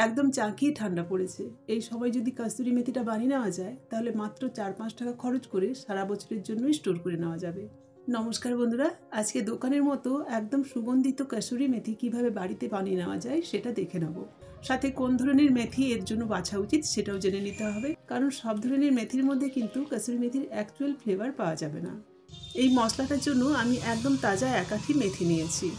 একদম চাকিয়ে ঠান্ডা পড়েছে। এই সময় যদি কসুরি মেথিটা বানিয়ে নেওয়া যায় তাহলে মাত্র 4-5 টাকা খরচ করে সারা বছরের জন্যই স্টোর করে নেওয়া যাবে। নমস্কার বন্ধুরা, আজকে দোকানের মতো একদম সুগন্ধিত কসুরি মেথি কিভাবে বাড়িতে বানিয়ে নেওয়া যায় সেটা দেখে নেব। সাথে কোন ধরনের মেথি এর জন্য বাছা উচিত সেটাও জেনে নিতে হবে, কারণ সব ধরনের মেথির মধ্যে কিন্তু কসুরি মেথির অ্যাকচুয়াল ফ্লেভার পাওয়া যাবে না। এই মশলাটার জন্য আমি একদম তাজা একাঠি মেথি নিয়েছি।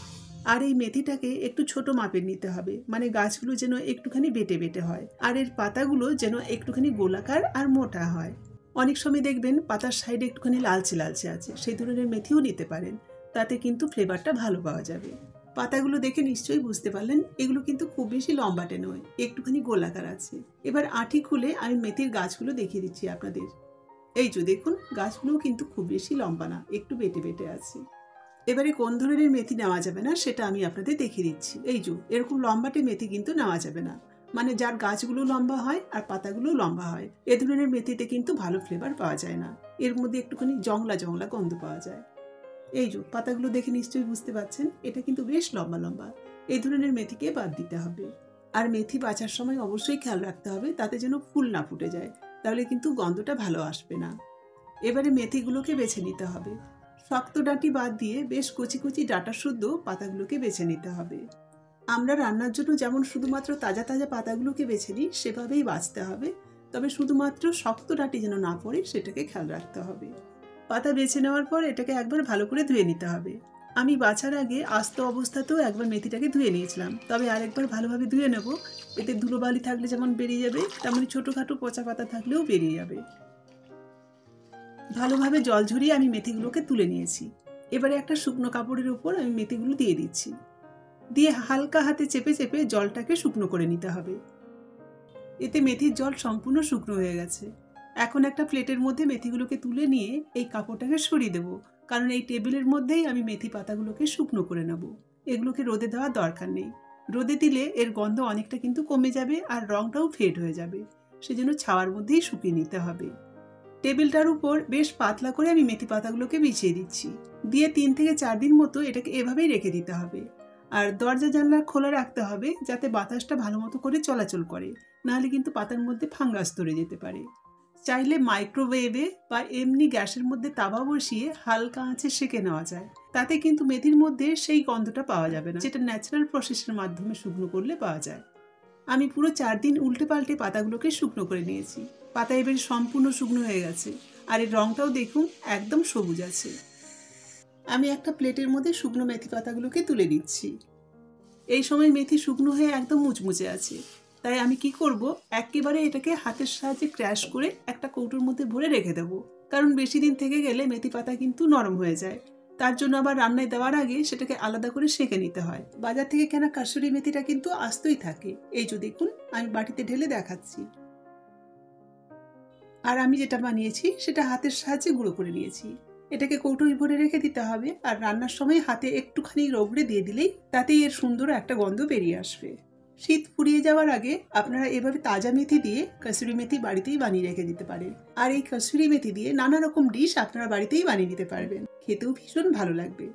আর এই মেথিটাকে একটু ছোট মাপের নিতে হবে, মানে গাছগুলো যেন একটুখানি বেটে বেটে হয়, আর এর পাতাগুলো যেন একটুখানি গোলাকার আর মোটা হয়। অনেক সময় দেখবেন পাতার সাইডে একটুখানি লালচে লালচে আছে, সেই ধরনের মেথিও নিতে পারেন, তাতে কিন্তু ফ্লেভারটা ভালো পাওয়া যাবে। পাতাগুলো দেখে নিশ্চয়ই বুঝতে পারলেন এগুলো কিন্তু খুব বেশি লম্বাটে নয়, একটুখানি গোলাকার আছে। এবার আঁটি খুলে আমি মেথির গাছগুলো দেখিয়ে দিচ্ছি আপনাদের। এই যে দেখুন, গাছগুলোও কিন্তু খুব বেশি লম্বা না, একটু বেটে বেটে আছে। এবারে কোন ধরনের মেথি নেওয়া যাবে না সেটা আমি আপনাদের দেখিয়ে দিচ্ছি। এই যে এরকম লম্বাটে মেথি কিন্তু নেওয়া যাবে না, মানে যার গাছগুলো লম্বা হয় আর পাতাগুলো লম্বা হয়, এ ধরনের মেথিতে কিন্তু ভালো ফ্লেভার পাওয়া যায় না, এর মধ্যে একটুখানি জংলা জংলা গন্ধ পাওয়া যায়। এই যে পাতাগুলো দেখে নিশ্চয়ই বুঝতে পারছেন এটা কিন্তু বেশ লম্বা লম্বা, এই ধরনের মেথিকে বাদ দিতে হবে। আর মেথি বাছার সময় অবশ্যই খেয়াল রাখতে হবে তাতে যেন ফুল না ফুটে যায়, তাহলে কিন্তু গন্ধটা ভালো আসবে না। এবারে মেথিগুলোকে বেছে নিতে হবে। শক্ত ডাঁটি বাদ দিয়ে বেশ কচি কচি ডাঁটা শুদ্ধ পাতাগুলোকে বেছে নিতে হবে। আমরা রান্নার জন্য যেমন শুধুমাত্র তাজা তাজা পাতাগুলোকে বেছে নিই সেভাবেই বাছতে হবে, তবে শুধুমাত্র শক্ত ডাঁটি যেন না পড়ে সেটাকে খেয়াল রাখতে হবে। পাতা বেছে নেওয়ার পর এটাকে একবার ভালো করে ধুয়ে নিতে হবে। আমি বাছার আগে আস্ত অবস্থাতেও একবার মেথিটাকে ধুয়ে নিয়েছিলাম, তবে আরেকবার ভালোভাবে ধুয়ে নেব। এতে ধুলোবালি থাকলে যেমন বেরিয়ে যাবে, তেমনি ছোটোখাটো পচা পাতা থাকলেও বেরিয়ে যাবে। ভালোভাবে জল ঝরিয়ে আমি মেথিগুলোকে তুলে নিয়েছি। এবারে একটা শুকনো কাপড়ের উপর আমি মেথিগুলো দিয়ে দিচ্ছি, দিয়ে হালকা হাতে চেপে চেপে জলটাকে শুকনো করে নিতে হবে। এতে মেথির জল সম্পূর্ণ শুকনো হয়ে গেছে। এখন একটা প্লেটের মধ্যে মেথিগুলোকে তুলে নিয়ে এই কাপড়টাকে সরিয়ে দেবো, কারণ এই টেবিলের মধ্যেই আমি মেথি পাতাগুলোকে শুকনো করে নেব। এগুলোকে রোদে দেওয়ার দরকার নেই, রোদে দিলে এর গন্ধ অনেকটা কিন্তু কমে যাবে আর রঙটাও ফেড হয়ে যাবে, সেজন্য ছাওয়ার মধ্যেই শুকিয়ে নিতে হবে। টেবিলটার উপর বেশ পাতলা করে আমি মেথি পাতাগুলোকে বিছিয়ে দিচ্ছি, দিয়ে 3 থেকে 4 দিন মতো এটাকে এভাবেই রেখে দিতে হবে। আর দরজা জানলা খোলা রাখতে হবে যাতে বাতাসটা ভালো মতো করে চলাচল করে, নাহলে কিন্তু পাতার মধ্যে ফাঙ্গাস ধরে যেতে পারে। চাইলে মাইক্রোওয়েভে বা এমনি গ্যাসের মধ্যে তাওয়া বসিয়ে হালকা আঁচে সেঁকে নেওয়া যায়, তাতে কিন্তু মেথির মধ্যে সেই গন্ধটা পাওয়া যাবে না, যেটা ন্যাচারাল প্রসেসের মাধ্যমে শুকনো করলে পাওয়া যায়। আমি পুরো 4 দিন উল্টে পাল্টে পাতাগুলোকে শুকনো করে নিয়েছি। পাতা এবার সম্পূর্ণ শুকনো হয়ে গেছে, আর এর রঙটাও দেখুন একদম সবুজ আছে। আমি একটা প্লেটের মধ্যে শুকনো মেথি পাতাগুলোকে তুলে নিচ্ছি। এই সময় মেথি শুকনো হয়ে একদম মুচমুচে আছে, তাই আমি কি করব, একেবারে এটাকে হাতের সাহায্যে ক্র্যাশ করে একটা কৌটোর মধ্যে ভরে রেখে দেবো, কারণ বেশি দিন থেকে গেলে মেথি পাতা কিন্তু নরম হয়ে যায়। তার জন্য আবার রান্নায় দেওয়ার আগে সেটাকে আলাদা করে সেঁকে নিতে হয়। বাজার থেকে কেনা কাসুরি মেথিটা কিন্তু আস্তই থাকে। এই যে দেখুন, আমি বাটিতে ঢেলে দেখাচ্ছি। আর আমি যেটা বানিয়েছি সেটা হাতের সাহায্যে গুঁড়ো করে নিয়েছি। এটাকে কৌটোয় ভরে রেখে দিতে হবে, আর রান্নার সময় হাতে একটুখানি রগড়ে দিয়ে দিলেই তাতেই এর সুন্দর একটা গন্ধ বেরিয়ে আসবে। শীত ফুরিয়ে যাওয়ার আগে আপনারা এভাবে তাজা মেথি দিয়ে কসুরি মেথি বাড়িতেই বানিয়ে রেখে দিতে পারেন, আর এই কসুরি মেথি দিয়ে নানা রকম ডিশ আপনারা বাড়িতেই বানিয়ে নিতে পারবেন, খেতেও ভীষণ ভালো লাগবে।